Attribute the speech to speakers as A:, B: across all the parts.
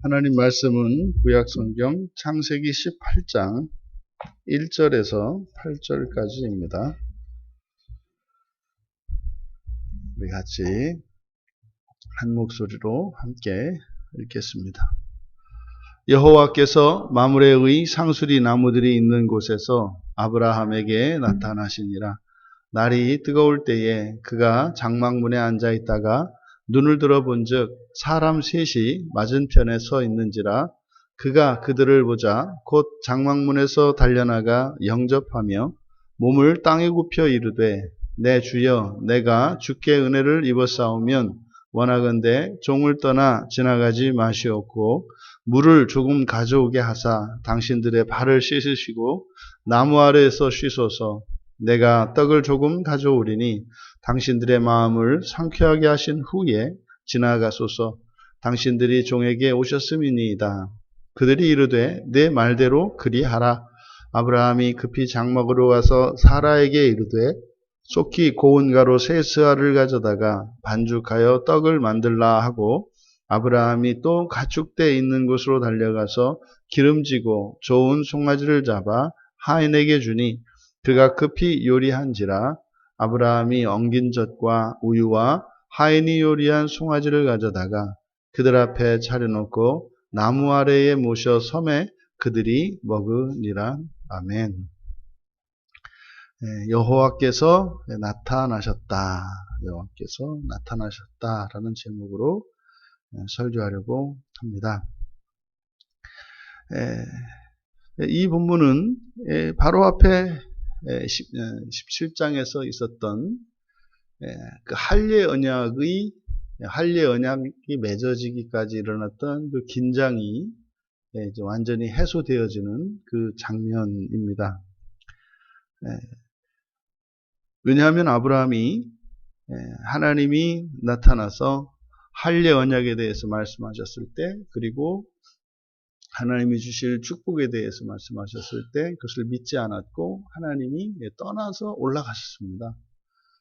A: 하나님 말씀은 구약성경 창세기 18장 1절에서 8절까지입니다. 우리 같이 한 목소리로 함께 읽겠습니다. 여호와께서 마므레의 상수리 나무들이 있는 곳에서 아브라함에게 나타나시니라. 날이 뜨거울 때에 그가 장막문에 앉아 있다가 눈을 들어본즉 사람 셋이 맞은편에 서 있는지라. 그가 그들을 보자 곧 장막문에서 달려나가 영접하며 몸을 땅에 굽혀 이르되 내 주여, 내가 주께 은혜를 입었사오면 원하건대 종을 떠나 지나가지 마시옵고 물을 조금 가져오게 하사 당신들의 발을 씻으시고 나무 아래에서 쉬소서. 내가 떡을 조금 가져오리니 당신들의 마음을 상쾌하게 하신 후에 지나가소서. 당신들이 종에게 오셨음이니이다. 그들이 이르되 내 말대로 그리하라. 아브라함이 급히 장막으로 가서 사라에게 이르되 속히 고운 가루 세 스아를 가져다가 반죽하여 떡을 만들라 하고, 아브라함이 또 가축대 있는 곳으로 달려가서 기름지고 좋은 송아지를 잡아 하인에게 주니 그가 급히 요리한지라. 아브라함이 엉긴 젖과 우유와 하인이 요리한 송아지를 가져다가 그들 앞에 차려놓고 나무 아래에 모셔 섬에 그들이 먹으니라. 아멘. 여호와께서 나타나셨다. 여호와께서 나타나셨다라는 제목으로 설교하려고 합니다. 이 본문은 바로 앞에 17장에서 있었던 그 할례 언약이 맺어지기까지 일어났던 그 긴장이 이제 완전히 해소되어지는 그 장면입니다. 왜냐하면 아브라함이 하나님이 나타나서 할례 언약에 대해서 말씀하셨을 때, 그리고 하나님이 주실 축복에 대해서 말씀하셨을 때 그것을 믿지 않았고 하나님이 떠나서 올라가셨습니다.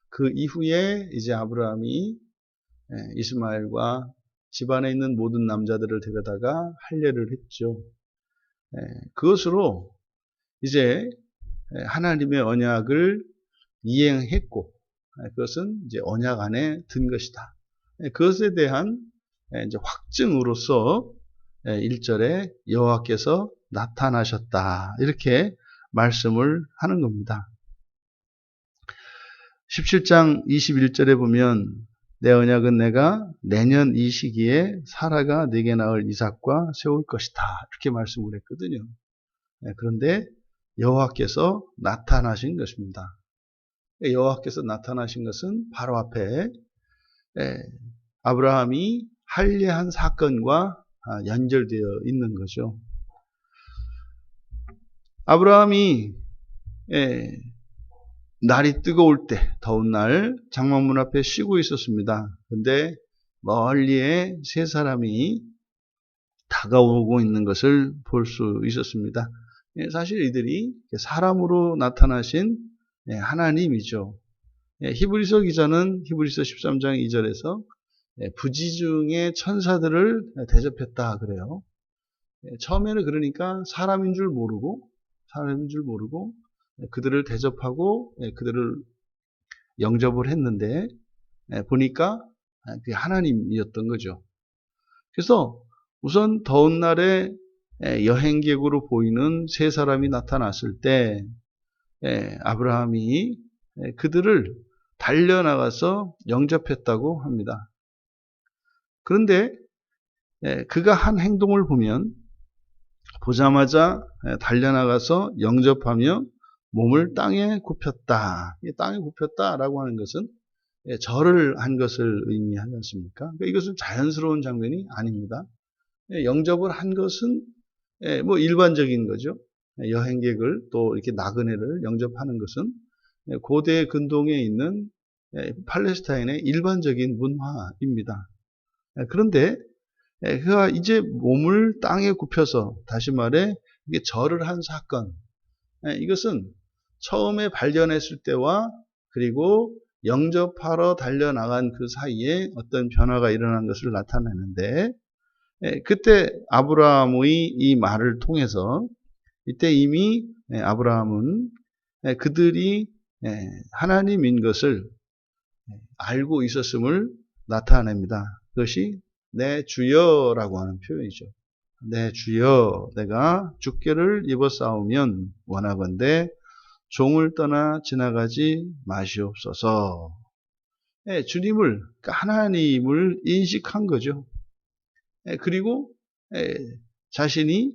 A: 그 이후에 이제 아브라함이 이스마엘과 집안에 있는 모든 남자들을 데려다가 할례를 했죠. 그것으로 이제 하나님의 언약을 이행했고, 그것은 이제 언약 안에 든 것이다. 그것에 대한 이제 확증으로서 1절에 여호와께서 나타나셨다, 이렇게 말씀을 하는 겁니다. 17장 21절에 보면 내 언약은 내가 내년 이 시기에 사라가 네게 낳을 이삭과 세울 것이다, 이렇게 말씀을 했거든요. 그런데 여호와께서 나타나신 것입니다. 여호와께서 나타나신 것은 바로 앞에 아브라함이 할례한 사건과 연결되어 있는 거죠. 아브라함이 날이 뜨거울 때, 더운 날 장막문 앞에 쉬고 있었습니다. 그런데 멀리에 세 사람이 다가오고 있는 것을 볼 수 있었습니다. 사실 이들이 사람으로 나타나신 하나님이죠. 히브리서 기자는 히브리서 13장 2절에서 부지중의 천사들을 대접했다 그래요. 처음에는 그러니까 사람인 줄 모르고 그들을 대접하고 그들을 영접을 했는데 보니까 그게 하나님이었던 거죠. 그래서 우선 더운 날에 여행객으로 보이는 세 사람이 나타났을 때 아브라함이 그들을 달려나가서 영접했다고 합니다. 그런데 그가 한 행동을 보면 보자마자 달려나가서 영접하며 몸을 땅에 굽혔다. 땅에 굽혔다라고 하는 것은 절을 한 것을 의미하지 않습니까? 그러니까 이것은 자연스러운 장면이 아닙니다. 영접을 한 것은 뭐 일반적인 거죠. 여행객을 또 이렇게 나그네를 영접하는 것은 고대 근동에 있는 팔레스타인의 일반적인 문화입니다. 그런데 그가 이제 몸을 땅에 굽혀서, 다시 말해 이게 절을 한 사건, 이것은 처음에 발견했을 때와 그리고 영접하러 달려나간 그 사이에 어떤 변화가 일어난 것을 나타내는데, 그때 아브라함의 이 말을 통해서 이때 이미 아브라함은 그들이 하나님인 것을 알고 있었음을 나타냅니다. 그것이 내 주여라고 하는 표현이죠. 내 주여, 내가 주께를 입어 싸우면 원하건대 종을 떠나 지나가지 마시옵소서. 주님을, 그러니까 하나님을 인식한 거죠. 그리고 자신이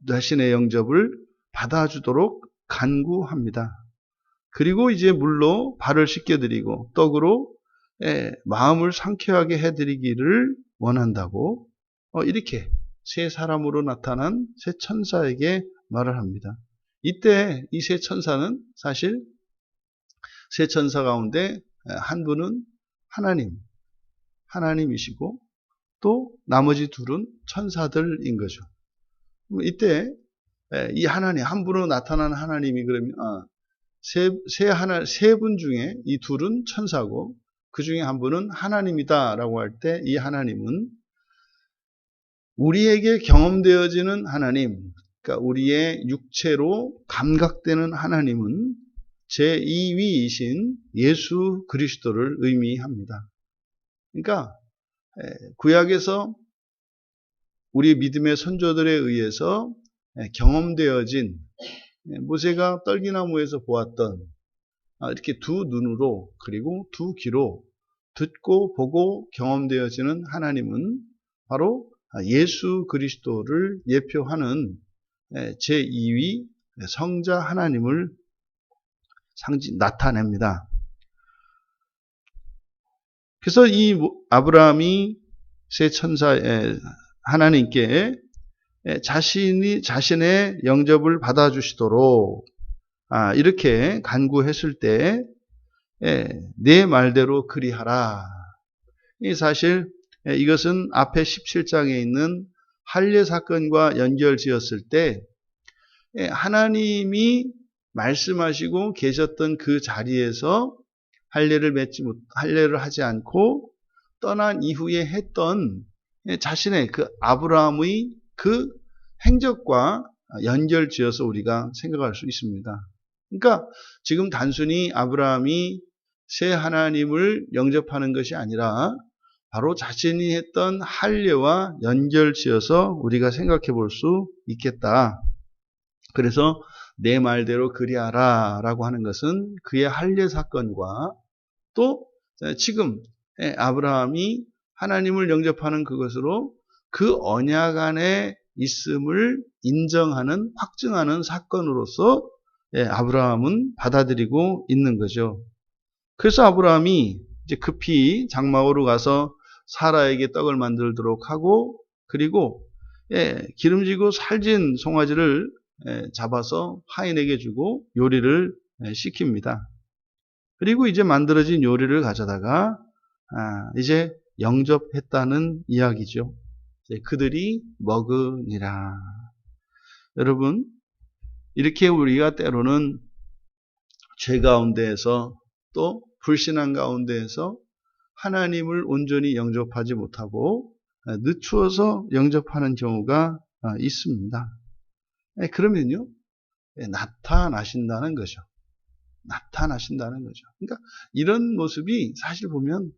A: 자신의 영접을 받아주도록 간구합니다. 그리고 이제 물로 발을 씻겨드리고 떡으로 마음을 상쾌하게 해드리기를 원한다고 이렇게 세 사람으로 나타난 세 천사에게 말을 합니다. 이때 이 세 천사는 사실 세 천사 가운데 한 분은 하나님이시고 또 나머지 둘은 천사들인 거죠. 이때 이 하나님, 한 분으로 나타난 하나님이 그러면 세 분 중에 이 둘은 천사고 그 중에 한 분은 하나님이다라고 할 때 이 하나님은 우리에게 경험되어지는 하나님, 그러니까 우리의 육체로 감각되는 하나님은 제2위이신 예수 그리스도를 의미합니다. 그러니까 구약에서 우리 믿음의 선조들에 의해서 경험되어진 모세가 떨기나무에서 보았던 이렇게 두 눈으로 그리고 두 귀로 듣고 보고 경험되어지는 하나님은 바로 예수 그리스도를 예표하는 제2위 성자 하나님을 나타냅니다. 그래서 이 아브라함이 세 천사의 하나님께 자신의 영접을 받아주시도록 이렇게 간구했을 때 내 말대로 그리하라. 사실 이것은 앞에 17장에 있는 할례 사건과 연결지었을 때 하나님이 말씀하시고 계셨던 그 자리에서 할례를 하지 않고 떠난 이후에 했던 자신의 그 아브라함의 그 행적과 연결지어서 우리가 생각할 수 있습니다. 그러니까 지금 단순히 아브라함이 새 하나님을 영접하는 것이 아니라 바로 자신이 했던 할례와 연결지어서 우리가 생각해 볼 수 있겠다. 그래서 내 말대로 그리하라 라고 하는 것은 그의 할례 사건과 또 지금 아브라함이 하나님을 영접하는 그것으로 그 언약 안에 있음을 인정하는, 확증하는 사건으로서 아브라함은 받아들이고 있는 거죠. 그래서 아브라함이 이제 급히 장막으로 가서 사라에게 떡을 만들도록 하고 그리고 기름지고 살진 송아지를 잡아서 하인에게 주고 요리를 시킵니다. 그리고 이제 만들어진 요리를 가져다가 이제 영접했다는 이야기죠. 그들이 먹으니라. 여러분, 이렇게 우리가 때로는 죄 가운데에서 또 불신앙 가운데에서 하나님을 온전히 영접하지 못하고 늦추어서 영접하는 경우가 있습니다. 그러면요, 나타나신다는 거죠. 나타나신다는 거죠. 그러니까 이런 모습이 사실 보면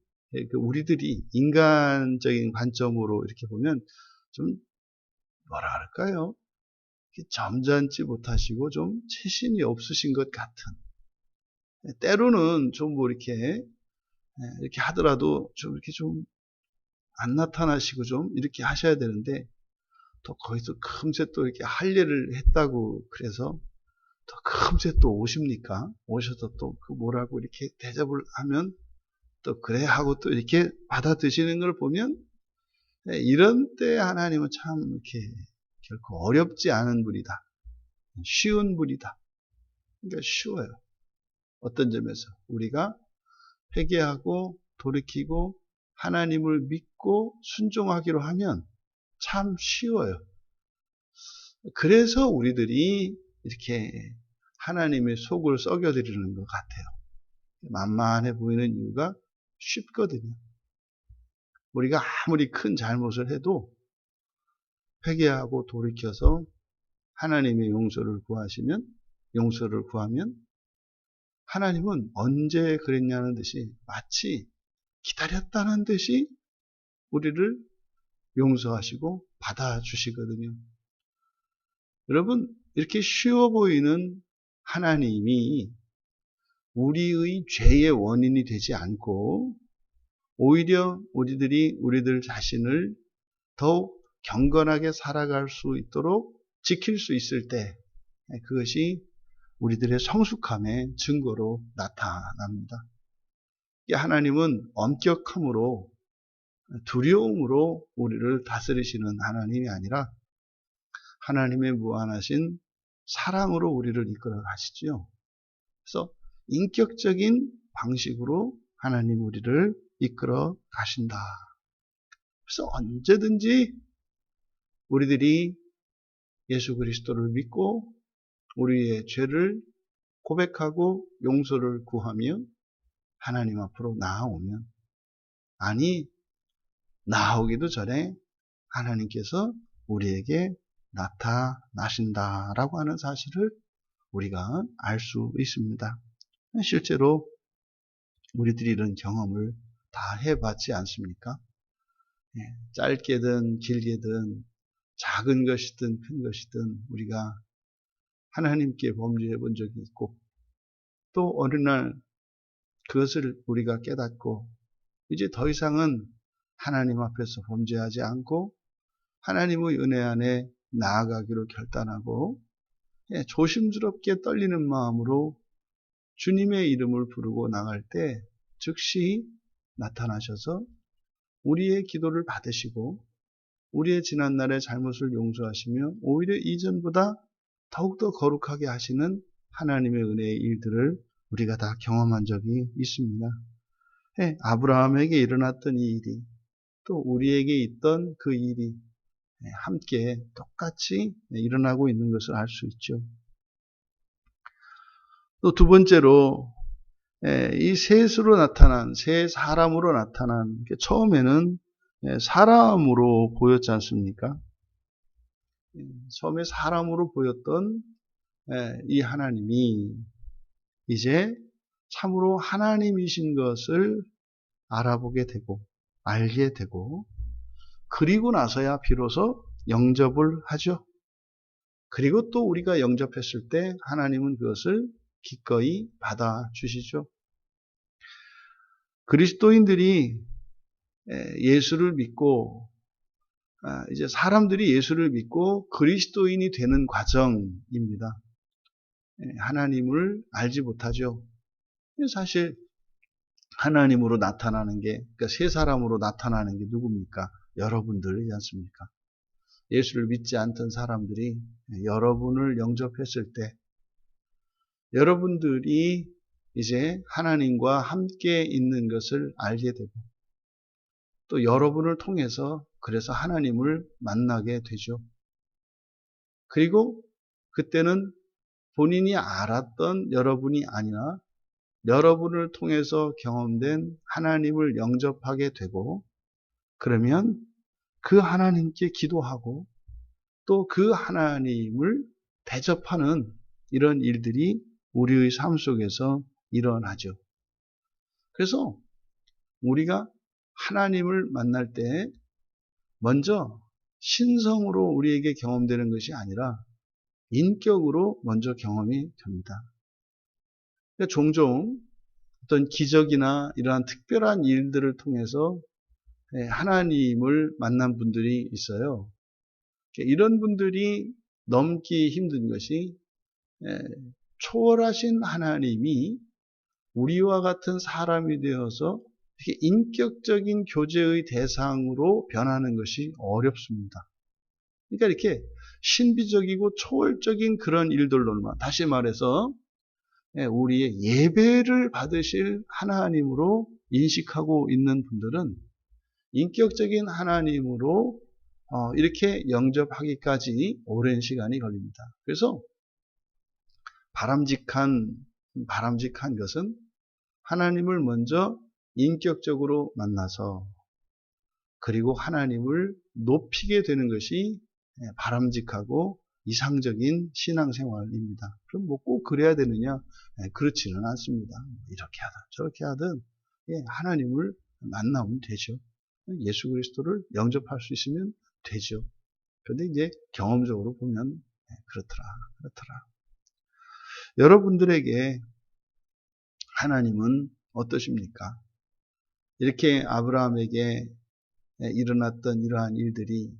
A: 우리들이 인간적인 관점으로 이렇게 보면 좀 뭐라 할까요? 점잖지 못하시고 좀 체신이 없으신 것 같은. 때로는 좀 뭐 이렇게 하더라도 좀 이렇게 좀 안 나타나시고 좀 이렇게 하셔야 되는데 또 거기서 금세 또 이렇게 할례를 했다고 그래서 또 금세 또 오십니까? 오셔서 또 그 뭐라고 이렇게 대접을 하면 또 그래 하고 또 이렇게 받아 드시는 걸 보면 이런 때 하나님은 참 이렇게 결코 어렵지 않은 분이다. 쉬운 분이다. 그러니까 쉬워요. 어떤 점에서 우리가 회개하고 돌이키고 하나님을 믿고 순종하기로 하면 참 쉬워요. 그래서 우리들이 이렇게 하나님의 속을 썩여드리는 것 같아요. 만만해 보이는 이유가 쉽거든요. 우리가 아무리 큰 잘못을 해도 회개하고 돌이켜서 하나님의 용서를 구하면 하나님은 언제 그랬냐는 듯이 마치 기다렸다는 듯이 우리를 용서하시고 받아주시거든요. 여러분, 이렇게 쉬워 보이는 하나님이 우리의 죄의 원인이 되지 않고 오히려 우리들 자신을 더욱 경건하게 살아갈 수 있도록 지킬 수 있을 때 그것이 우리들의 성숙함의 증거로 나타납니다. 하나님은 엄격함으로 두려움으로 우리를 다스리시는 하나님이 아니라 하나님의 무한하신 사랑으로 우리를 이끌어 가시지요. 그래서 인격적인 방식으로 하나님 우리를 이끌어 가신다. 그래서 언제든지 우리들이 예수 그리스도를 믿고 우리의 죄를 고백하고 용서를 구하며 하나님 앞으로 나아오면, 아니 나아오기도 전에 하나님께서 우리에게 나타나신다라고 하는 사실을 우리가 알 수 있습니다. 실제로 우리들이 이런 경험을 다 해봤지 않습니까? 짧게든 길게든 작은 것이든 큰 것이든 우리가 하나님께 범죄해 본 적이 있고, 또 어느 날 그것을 우리가 깨닫고 이제 더 이상은 하나님 앞에서 범죄하지 않고 하나님의 은혜 안에 나아가기로 결단하고 조심스럽게 떨리는 마음으로 주님의 이름을 부르고 나갈 때 즉시 나타나셔서 우리의 기도를 받으시고 우리의 지난날의 잘못을 용서하시며 오히려 이전보다 더욱더 거룩하게 하시는 하나님의 은혜의 일들을 우리가 다 경험한 적이 있습니다. 아브라함에게 일어났던 이 일이 또 우리에게 있던 그 일이 함께 똑같이 일어나고 있는 것을 알 수 있죠. 또 두 번째로 이 셋으로 나타난, 세 사람으로 나타난, 처음에는 사람으로 보였지 않습니까? 처음에 사람으로 보였던 이 하나님이 이제 참으로 하나님이신 것을 알아보게 되고 알게 되고, 그리고 나서야 비로소 영접을 하죠. 그리고 또 우리가 영접했을 때 하나님은 그것을 기꺼이 받아주시죠. 그리스도인들이 예수를 믿고, 이제 사람들이 예수를 믿고 그리스도인이 되는 과정입니다. 하나님을 알지 못하죠. 사실 하나님으로 나타나는 게, 그러니까 세 사람으로 나타나는 게 누굽니까? 여러분들이지 않습니까? 예수를 믿지 않던 사람들이 여러분을 영접했을 때 여러분들이 이제 하나님과 함께 있는 것을 알게 되고, 또 여러분을 통해서 그래서 하나님을 만나게 되죠. 그리고 그때는 본인이 알았던 여러분이 아니라 여러분을 통해서 경험된 하나님을 영접하게 되고, 그러면 그 하나님께 기도하고 또 그 하나님을 대접하는 이런 일들이 우리의 삶 속에서 일어나죠. 그래서 우리가 하나님을 만날 때 먼저 신성으로 우리에게 경험되는 것이 아니라 인격으로 먼저 경험이 됩니다. 그러니까 종종 어떤 기적이나 이러한 특별한 일들을 통해서 하나님을 만난 분들이 있어요. 이런 분들이 넘기 힘든 것이 초월하신 하나님이 우리와 같은 사람이 되어서 인격적인 교제의 대상으로 변하는 것이 어렵습니다. 그러니까 이렇게 신비적이고 초월적인 그런 일들로만, 다시 말해서 우리의 예배를 받으실 하나님으로 인식하고 있는 분들은 인격적인 하나님으로 이렇게 영접하기까지 오랜 시간이 걸립니다. 그래서 바람직한 것은 하나님을 먼저 인격적으로 만나서 그리고 하나님을 높이게 되는 것이 바람직하고 이상적인 신앙생활입니다. 그럼 뭐 꼭 그래야 되느냐? 그렇지는 않습니다. 이렇게 하든 저렇게 하든 하나님을 만나면 되죠. 예수 그리스도를 영접할 수 있으면 되죠. 그런데 이제 경험적으로 보면 그렇더라. 여러분들에게 하나님은 어떠십니까? 이렇게 아브라함에게 일어났던 이러한 일들이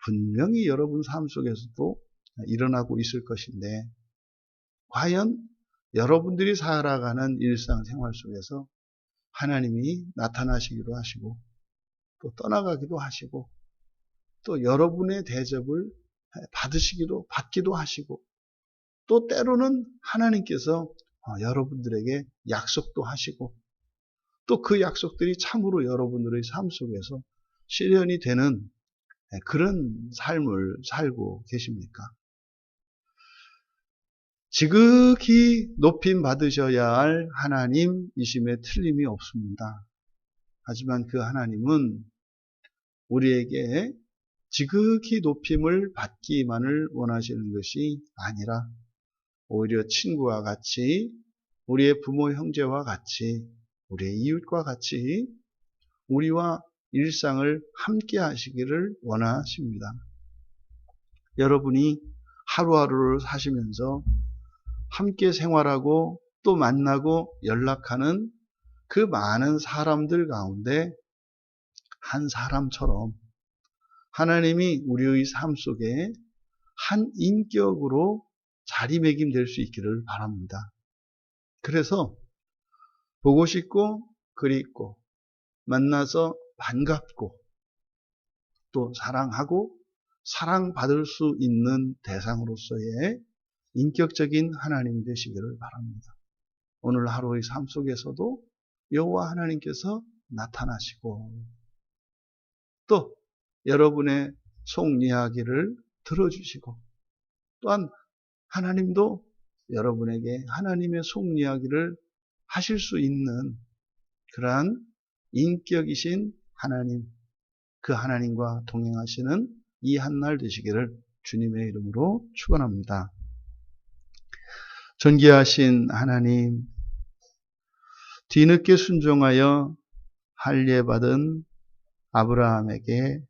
A: 분명히 여러분 삶 속에서도 일어나고 있을 것인데, 과연 여러분들이 살아가는 일상생활 속에서 하나님이 나타나시기도 하시고 또 떠나가기도 하시고 또 여러분의 대접을 받기도 하시고 또 때로는 하나님께서 여러분들에게 약속도 하시고 또 그 약속들이 참으로 여러분들의 삶 속에서 실현이 되는 그런 삶을 살고 계십니까? 지극히 높임 받으셔야 할 하나님이심에 틀림이 없습니다. 하지만 그 하나님은 우리에게 지극히 높임을 받기만을 원하시는 것이 아니라 오히려 친구와 같이, 우리의 부모 형제와 같이, 우리의 이웃과 같이 우리와 일상을 함께 하시기를 원하십니다. 여러분이 하루하루를 사시면서 함께 생활하고 또 만나고 연락하는 그 많은 사람들 가운데 한 사람처럼 하나님이 우리의 삶 속에 한 인격으로 자리매김될 수 있기를 바랍니다. 그래서 보고 싶고 그립고 만나서 반갑고 또 사랑하고 사랑받을 수 있는 대상으로서의 인격적인 하나님이 되시기를 바랍니다. 오늘 하루의 삶 속에서도 여호와 하나님께서 나타나시고 또 여러분의 속 이야기를 들어주시고 또한 하나님도 여러분에게 하나님의 속 이야기를 하실 수 있는 그러한 인격이신 하나님, 그 하나님과 동행하시는 이 한날 되시기를 주님의 이름으로 축원합니다. 존귀하신 하나님, 뒤늦게 순종하여 할례받은 아브라함에게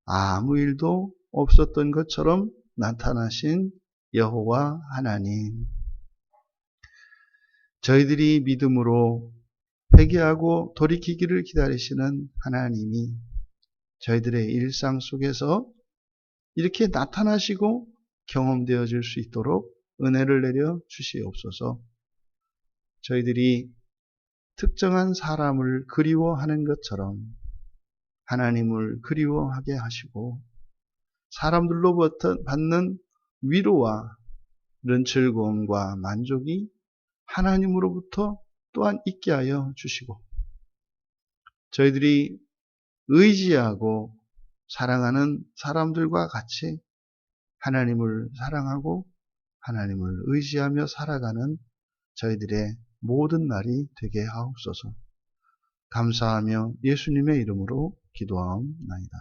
A: 아무 일도 없었던 것처럼 나타나신 여호와 하나님, 저희들이 믿음으로 회개하고 돌이키기를 기다리시는 하나님이 저희들의 일상 속에서 이렇게 나타나시고 경험되어질 수 있도록 은혜를 내려 주시옵소서. 저희들이 특정한 사람을 그리워하는 것처럼 하나님을 그리워하게 하시고 사람들로부터 받는 위로와 이런 즐거움과 만족이 하나님으로부터 또한 있게 하여 주시고 저희들이 의지하고 사랑하는 사람들과 같이 하나님을 사랑하고 하나님을 의지하며 살아가는 저희들의 모든 날이 되게 하옵소서. 감사하며 예수님의 이름으로 기도하옵나이다.